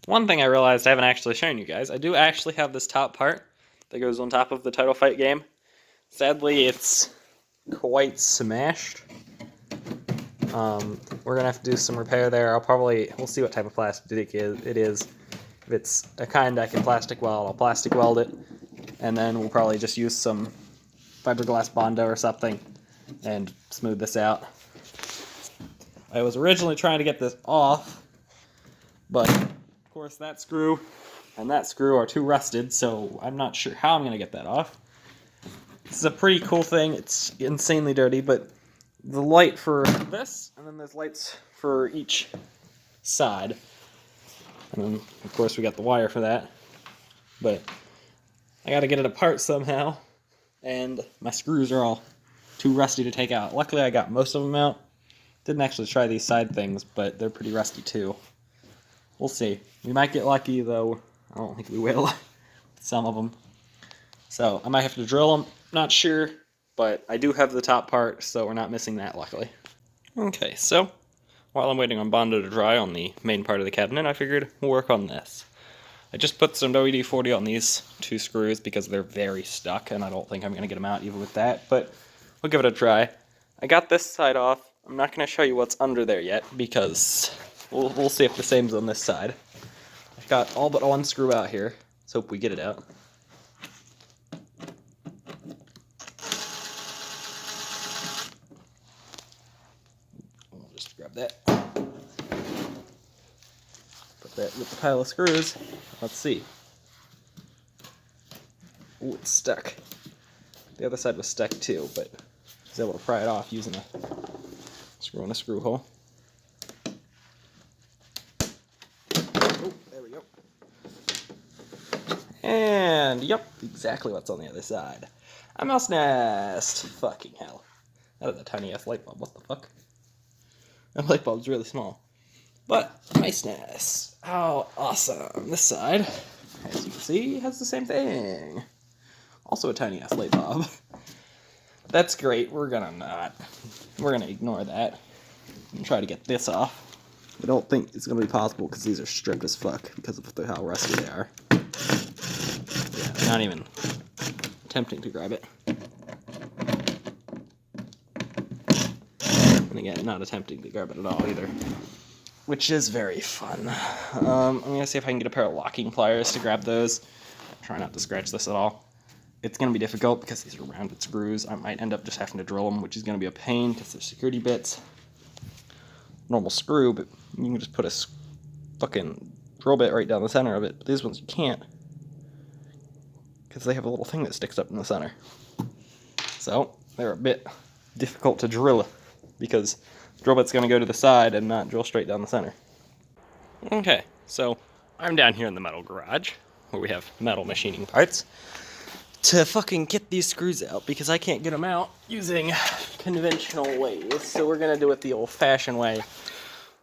One thing I realized I haven't actually shown you guys, I do actually have this top part that goes on top of the Title Fight game. Sadly, it's quite smashed. We're gonna have to do some repair there. We'll see what type of plastic it is. If it's a kind I can plastic weld, I'll plastic weld it. And then we'll probably just use some fiberglass Bondo or something and smooth this out. I was originally trying to get this off, but of course that screw and that screw are too rusted, so I'm not sure how I'm going to get that off. This is a pretty cool thing. It's insanely dirty, but the light for this, and then there's lights for each side. And then, of course, we got the wire for that. But I got to get it apart somehow, and my screws are all too rusty to take out. Luckily, I got most of them out. Didn't actually try these side things, but they're pretty rusty too. We'll see. We might get lucky, though. I don't think we will. Some of them. So I might have to drill them. Not sure, but I do have the top part, so we're not missing that, luckily. Okay, so while I'm waiting on Bondo to dry on the main part of the cabinet, I figured we'll work on this. I just put some WD-40 on these two screws because they're very stuck, and I don't think I'm going to get them out even with that, but we'll give it a try. I got this side off. I'm not going to show you what's under there yet because we'll see if the same's on this side. I've got all but one screw out here. Let's hope we get it out. We'll just grab that. Put that with the pile of screws. Let's see. Ooh, it's stuck. The other side was stuck too, but I was able to pry it off using a screw in a screw hole. Oh, there we go. And, yep, exactly what's on the other side. A mouse nest! Fucking hell. That is a tiny ass light bulb, what the fuck? That light bulb's really small. But, mice nest. Oh, awesome. This side, as you can see, has the same thing. Also a tiny ass light bulb. That's great. We're gonna ignore that and try to get this off. I don't think it's gonna be possible because these are stripped as fuck because of how rusty they are. Yeah, not even attempting to grab it. And again, not attempting to grab it at all either. Which is very fun. I'm gonna see if I can get a pair of locking pliers to grab those. Try not to scratch this at all. It's going to be difficult because these are rounded screws. I might end up just having to drill them, which is going to be a pain because they're security bits. Normal screw, but you can just put a fucking drill bit right down the center of it. But these ones you can't because they have a little thing that sticks up in the center. So they're a bit difficult to drill because the drill bit's going to go to the side and not drill straight down the center. Okay, so I'm down here in the metal garage where we have metal machining parts to fucking get these screws out because I can't get them out using conventional ways. So we're going to do it the old-fashioned way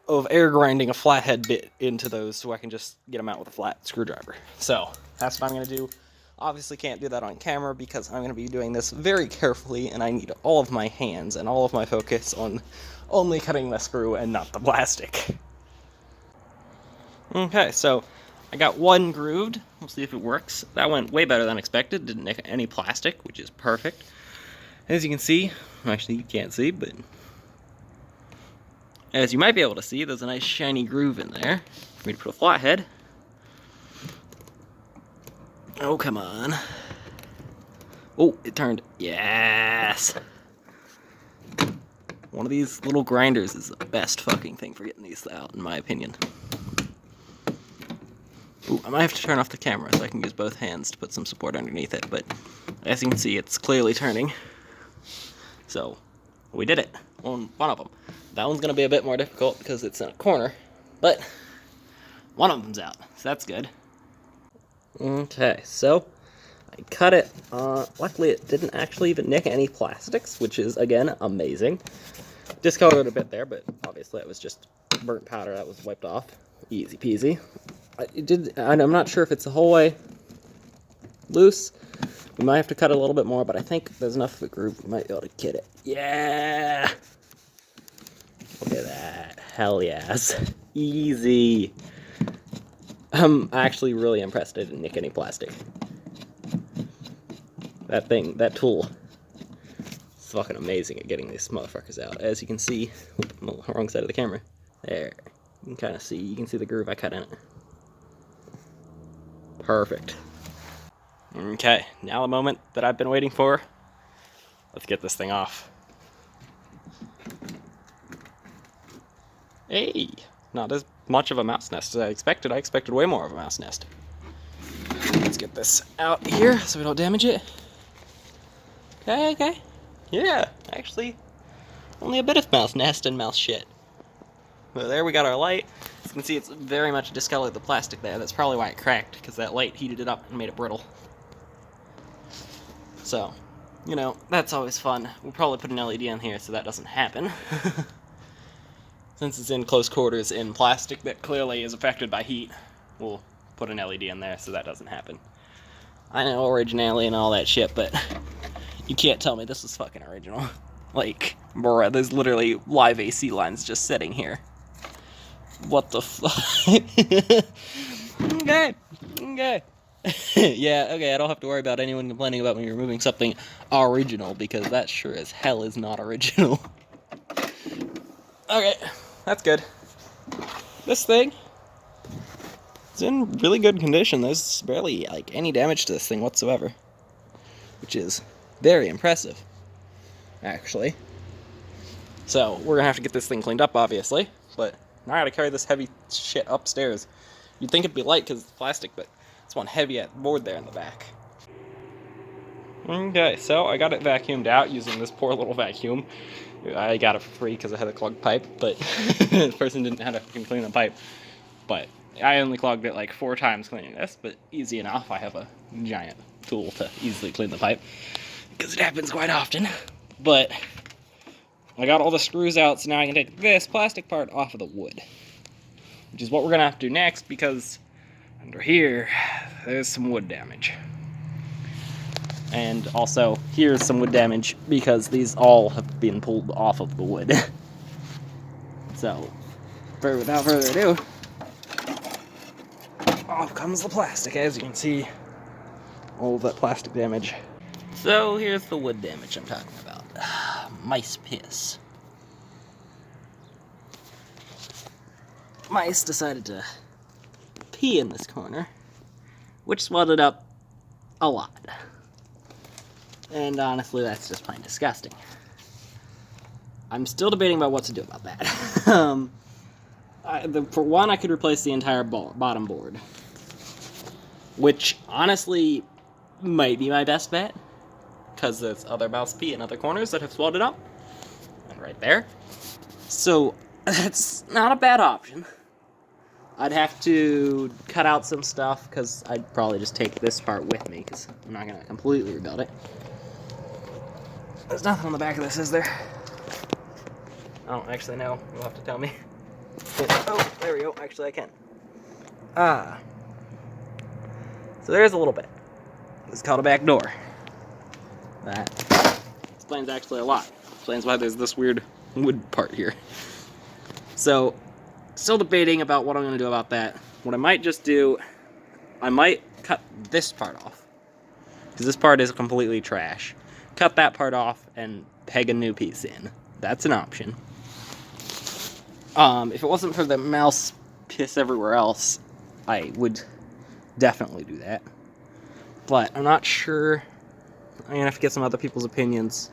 of air grinding a flathead bit into those so I can just get them out with a flat screwdriver. So that's what I'm going to do. Obviously can't do that on camera because I'm going to be doing this very carefully and I need all of my hands and all of my focus on only cutting the screw and not the plastic. Okay, so I got one grooved. We'll see if it works. That went way better than expected. Didn't nick any plastic, which is perfect. As you can see, actually you can't see, but as you might be able to see, there's a nice shiny groove in there for me to put a flathead. Oh, come on. Oh, it turned. Yes! One of these little grinders is the best fucking thing for getting these out, in my opinion. Ooh, I might have to turn off the camera so I can use both hands to put some support underneath it, but as you can see, it's clearly turning. So, we did it on one of them. That one's going to be a bit more difficult because it's in a corner, but one of them's out, so that's good. Okay, so I cut it. Luckily, it didn't actually even nick any plastics, which is, again, amazing. Discolored a bit there, but obviously it was just burnt powder that was wiped off. Easy peasy. And I'm not sure if it's the whole way loose. We might have to cut it a little bit more, but I think there's enough of a groove we might be able to get it. Yeah! Look at that. Hell yes. Easy. I'm actually really impressed I didn't nick any plastic. That tool is fucking amazing at getting these motherfuckers out. As you can see, I'm on the wrong side of the camera. There, you can kind of see, you can see the groove I cut in it. Perfect. Okay, now the moment that I've been waiting for. Let's get this thing off. Hey, not as much of a mouse nest as I expected. I expected way more of a mouse nest. Let's get this out here so we don't damage it. Okay. Yeah, actually, only a bit of mouse nest and mouse shit. But there we got our light. As you can see, it's very much discolored the plastic there. That's probably why it cracked, because that light heated it up and made it brittle. So, you know, that's always fun. We'll probably put an LED in here so that doesn't happen. Since it's in close quarters in plastic that clearly is affected by heat, we'll put an LED in there so that doesn't happen. I know originality and all that shit, but you can't tell me this is fucking original. Like, bruh, there's literally live AC lines just sitting here. What the fuck? Okay. Yeah, okay, I don't have to worry about anyone complaining about me removing something original, because that sure as hell is not original. Okay, that's good. This thing is in really good condition. There's barely, like, any damage to this thing whatsoever. Which is very impressive, actually. So, we're gonna have to get this thing cleaned up, obviously, but now I gotta carry this heavy shit upstairs. You'd think it'd be light because it's plastic, but it's one heavy board there in the back. Okay, so I got it vacuumed out using this poor little vacuum. I got it for free because I had a clogged pipe, but the person didn't know how to clean the pipe. But I only clogged it like 4 times cleaning this, but easy enough. I have a giant tool to easily clean the pipe because it happens quite often. But I got all the screws out, so now I can take this plastic part off of the wood, which is what we're gonna have to do next, because under here there's some wood damage. And also, here's some wood damage because these all have been pulled off of the wood. So, without further ado, off comes the plastic. As you can see, all of that plastic damage. So, here's the wood damage I'm talking about. Mice piss. Mice decided to pee in this corner, which swelled it up a lot. And honestly, that's just plain disgusting. I'm still debating about what to do about that. For one, I could replace the entire bottom board, which honestly might be my best bet, because there's other mouse pee in other corners that have swelled it up, and right there. So that's not a bad option. I'd have to cut out some stuff, because I'd probably just take this part with me, because I'm not going to completely rebuild it. There's nothing on the back of this, is there? I don't actually know. You'll have to tell me. Oh, there we go. Actually, I can. So there's a little bit. It's called a back door. That explains actually a lot. Explains why there's this weird wood part here. So, still debating about what I'm going to do about that. What I might just do, I might cut this part off, because this part is completely trash. Cut that part off and peg a new piece in. That's an option. If it wasn't for the mouse piss everywhere else, I would definitely do that. But I'm not sure. I'm going to have to get some other people's opinions.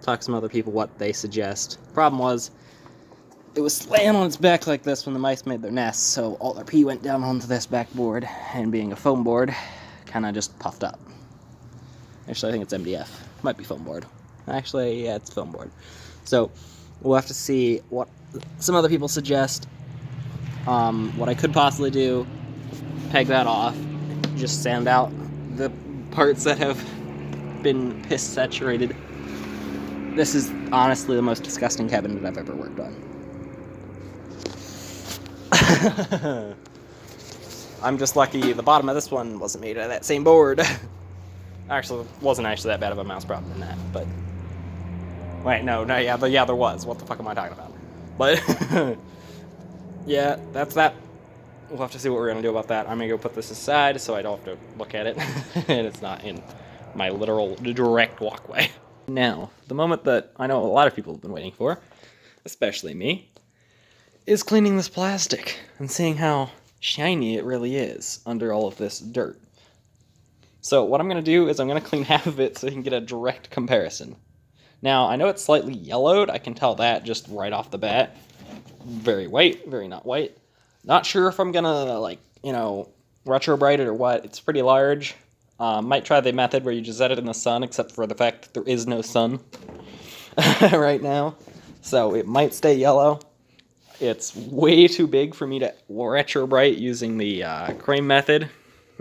Talk to some other people what they suggest. Problem was, it was laying on its back like this when the mice made their nests, so all their pee went down onto this backboard, and being a foam board, kind of just puffed up. Actually, I think it's MDF. Might be foam board. Actually, yeah, it's foam board. So, we'll have to see what some other people suggest. What I could possibly do, peg that off, just sand out the parts that have been piss saturated. This is honestly the most disgusting cabinet I've ever worked on. I'm just lucky the bottom of this one wasn't made out of that same board. Actually, wasn't actually that bad of a mouse problem in that, but... Wait, no, yeah, there was. What the fuck am I talking about? But, yeah, that's that we'll have to see what we're going to do about that. I'm going to go put this aside so I don't have to look at it, and it's not in my literal direct walkway. Now, the moment that I know a lot of people have been waiting for, especially me, is cleaning this plastic and seeing how shiny it really is under all of this dirt. So what I'm going to do is I'm going to clean half of it so you can get a direct comparison. Now, I know it's slightly yellowed. I can tell that just right off the bat. Very white, very not white. Not sure if I'm going to, like, you know, retrobrite it or what. It's pretty large. Might try the method where you just set it in the sun, except for the fact that there is no sun right now. So it might stay yellow. It's way too big for me to retrobrite using the cream method.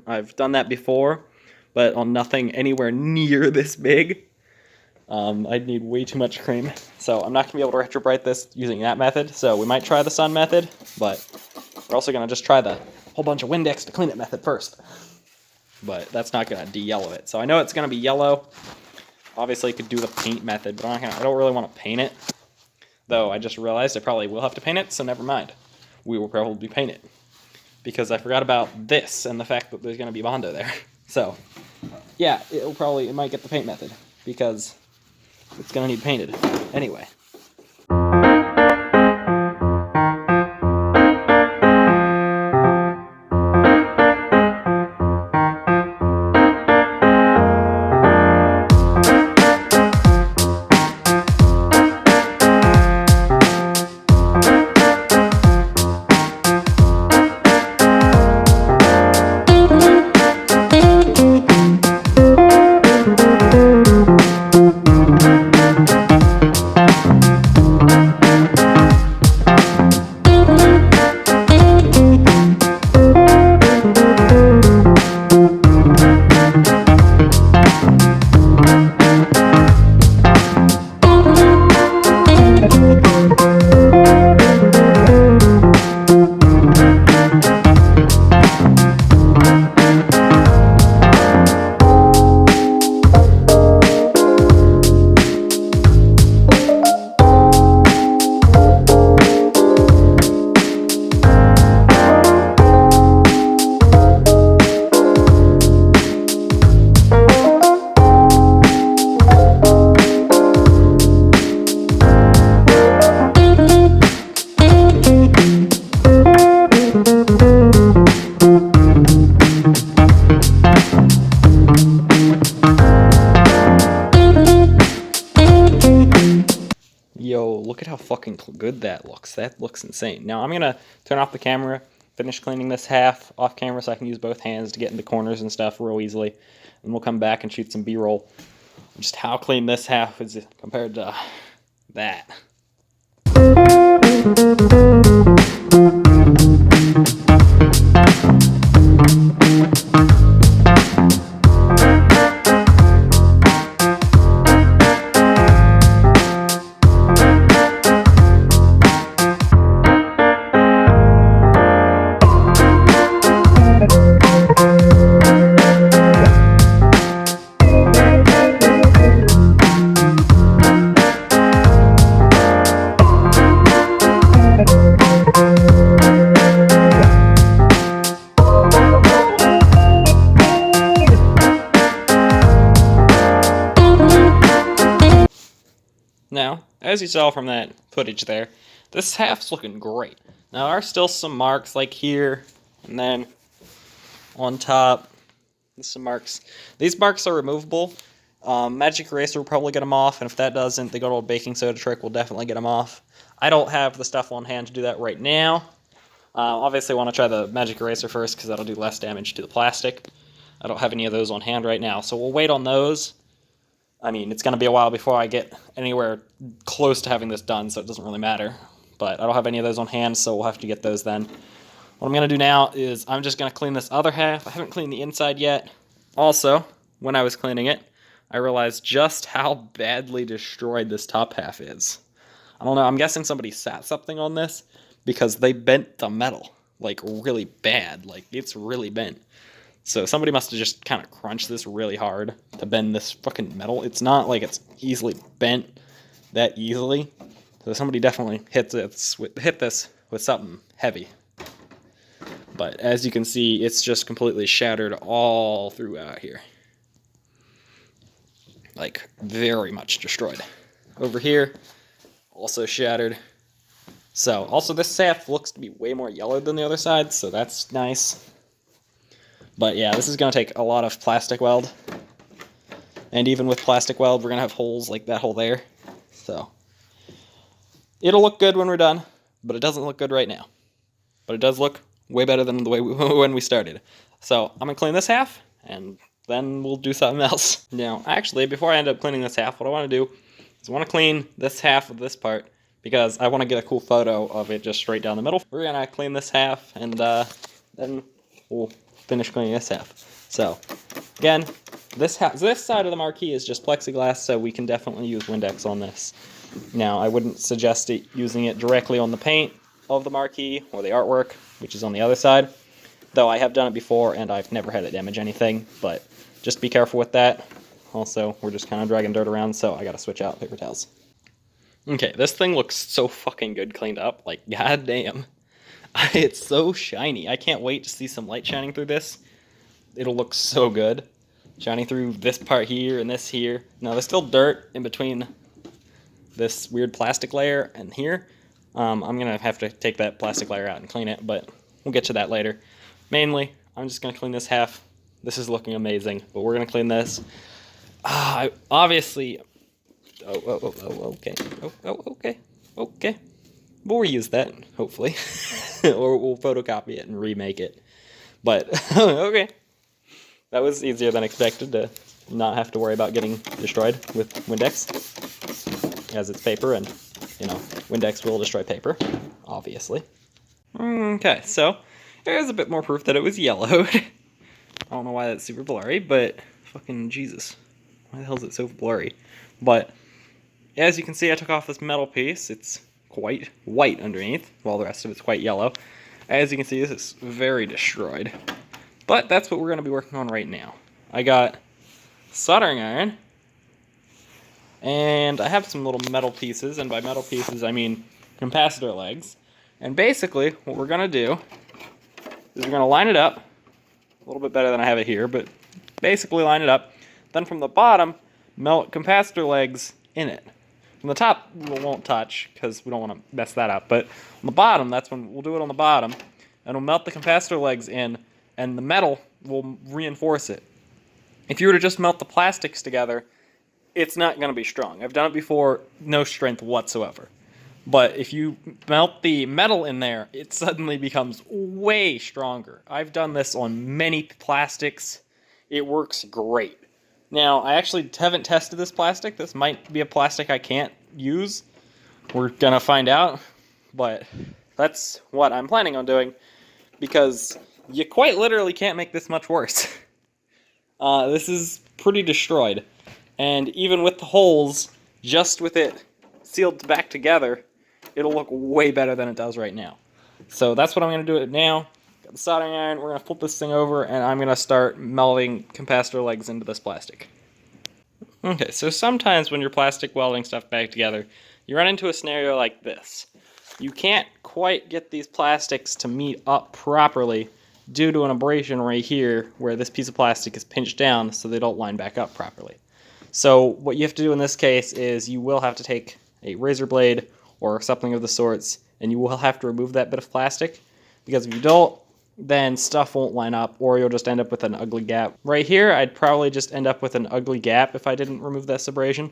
I've done that before, but on nothing anywhere near this big. I'd need way too much cream. So I'm not going to be able to retrobrite this using that method. So we might try the sun method, but we're also going to just try the whole bunch of Windex to clean it method first. But that's not going to de-yellow it. So I know it's going to be yellow. Obviously, you could do the paint method, but I don't really want to paint it. Though I just realized I probably will have to paint it, so never mind. We will probably paint it. Because I forgot about this and the fact that there's going to be Bondo there. So, yeah, it might get the paint method. Because it's going to need painted. Anyway. Yo, look at how fucking good that looks. That looks insane. Now I'm going to turn off the camera, finish cleaning this half off camera so I can use both hands to get into corners and stuff real easily. And we'll come back and shoot some B-roll. Just how clean this half is compared to that. Now, as you saw from that footage there, this half's looking great. Now, there are still some marks like here, and then on top, there's some marks. These marks are removable. Magic Eraser will probably get them off, and if that doesn't, the good old baking soda trick will definitely get them off. I don't have the stuff on hand to do that right now. Obviously, I want to try the Magic Eraser first, because that'll do less damage to the plastic. I don't have any of those on hand right now, so we'll wait on those. I mean, it's going to be a while before I get anywhere close to having this done, so it doesn't really matter. But I don't have any of those on hand, so we'll have to get those then. What I'm going to do now is I'm just going to clean this other half. I haven't cleaned the inside yet. Also, when I was cleaning it, I realized just how badly destroyed this top half is. I don't know, I'm guessing somebody sat something on this because they bent the metal, like, really bad. Like, it's really bent. So somebody must have just kind of crunched this really hard to bend this fucking metal. It's not like it's easily bent that easily. So somebody definitely hit this with something heavy. But as you can see, it's just completely shattered all throughout here. Like, very much destroyed. Over here, also shattered. So, also this half looks to be way more yellow than the other side, so that's nice. But yeah, this is going to take a lot of plastic weld. And even with plastic weld, we're going to have holes like that hole there. So, it'll look good when we're done, but it doesn't look good right now. But it does look way better than the way when we started. So, I'm going to clean this half, and then we'll do something else. Now, actually, before I end up cleaning this half, what I want to do is I want to clean this half of this part, because I want to get a cool photo of it just straight down the middle. We're going to clean this half, and then we'll finish cleaning this half. So, again, this side of the marquee is just plexiglass, so we can definitely use Windex on this. Now, I wouldn't suggest using it directly on the paint of the marquee or the artwork, which is on the other side, though I have done it before and I've never had it damage anything, but just be careful with that. Also, we're just kind of dragging dirt around, so I gotta switch out paper towels. Okay, this thing looks so fucking good cleaned up, like, goddamn. It's so shiny. I can't wait to see some light shining through this. It'll look so good. Shining through this part here and this here. Now, there's still dirt in between this weird plastic layer and here. I'm going to have to take that plastic layer out and clean it, but we'll get to that later. Mainly, I'm just going to clean this half. This is looking amazing, but we're going to clean this. Obviously... okay. We'll reuse that, hopefully. Or we'll photocopy it and remake it. But, okay. That was easier than expected to not have to worry about getting destroyed with Windex, as it's paper, and, you know, Windex will destroy paper, obviously. Okay, so there's a bit more proof that it was yellowed. I don't know why that's super blurry, but fucking Jesus. Why the hell is it so blurry? But as you can see, I took off this metal piece. It's quite white underneath, while the rest of it's quite yellow. As you can see, this is very destroyed. But that's what we're going to be working on right now. I got soldering iron, and I have some little metal pieces, and by metal pieces I mean capacitor legs. And basically, what we're going to do is we're going to line it up, a little bit better than I have it here, but basically line it up. Then from the bottom, melt capacitor legs in it. From the top, we won't touch, because we don't want to mess that up. But on the bottom, that's when we'll do it on the bottom, and we'll melt the capacitor legs in, and the metal will reinforce it. If you were to just melt the plastics together, it's not going to be strong. I've done it before, no strength whatsoever. But if you melt the metal in there, it suddenly becomes way stronger. I've done this on many plastics. It works great. Now, I actually haven't tested this plastic. This might be a plastic I can't use. We're going to find out. But that's what I'm planning on doing, because you quite literally can't make this much worse. This is pretty destroyed. And even with the holes, just with it sealed back together, it'll look way better than it does right now. So that's what I'm going to do it now. Got the soldering iron, we're going to flip this thing over, and I'm going to start melting capacitor legs into this plastic. Okay, so sometimes when you're plastic welding stuff back together, you run into a scenario like this. You can't quite get these plastics to meet up properly due to an abrasion right here where this piece of plastic is pinched down so they don't line back up properly. So what you have to do in this case is you will have to take a razor blade or something of the sorts, and you will have to remove that bit of plastic, because if you don't, then stuff won't line up, or you'll just end up with an ugly gap. Right here, I'd probably just end up with an ugly gap if I didn't remove this abrasion.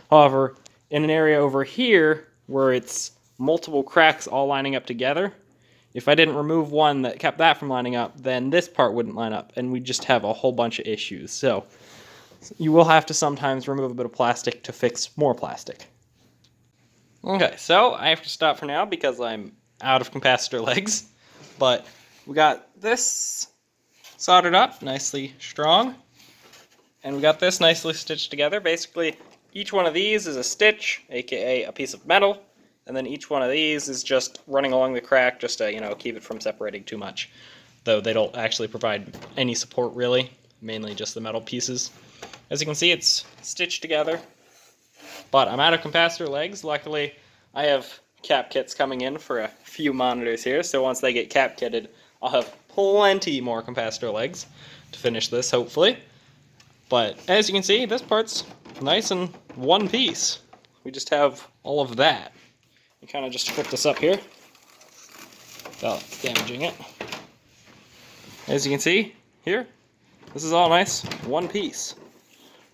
However, in an area over here where it's multiple cracks all lining up together, if I didn't remove one that kept that from lining up, then this part wouldn't line up, and we'd just have a whole bunch of issues. So you will have to sometimes remove a bit of plastic to fix more plastic. Okay, so I have to stop for now because I'm out of capacitor legs, but we got this soldered up, nicely strong, and we got this nicely stitched together. Basically, each one of these is a stitch, aka a piece of metal, and then each one of these is just running along the crack just to, you know, keep it from separating too much. Though they don't actually provide any support really, mainly just the metal pieces. As you can see, it's stitched together, but I'm out of capacitor legs. Luckily, I have cap kits coming in for a few monitors here, so once they get cap kitted, I'll have plenty more capacitor legs to finish this, hopefully. But as you can see, this part's nice in one piece. We just have all of that. You kind of just flip this up here without damaging it. As you can see here, this is all nice, one piece.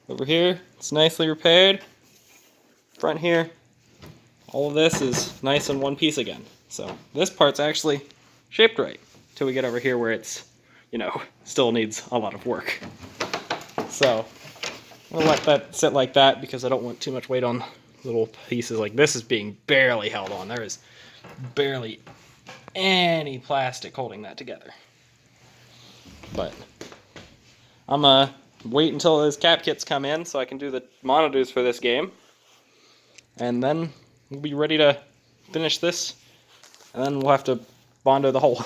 Over here, it's nicely repaired. Front here, all of this is nice in one piece again. So this part's actually shaped right till we get over here where it's, you know, still needs a lot of work. So I'm gonna let that sit like that because I don't want too much weight on little pieces like this. Is being barely held on. There is barely any plastic holding that together. But I'm gonna wait until those cap kits come in so I can do the monitors for this game. And then we'll be ready to finish this. And then we'll have to Bondo the whole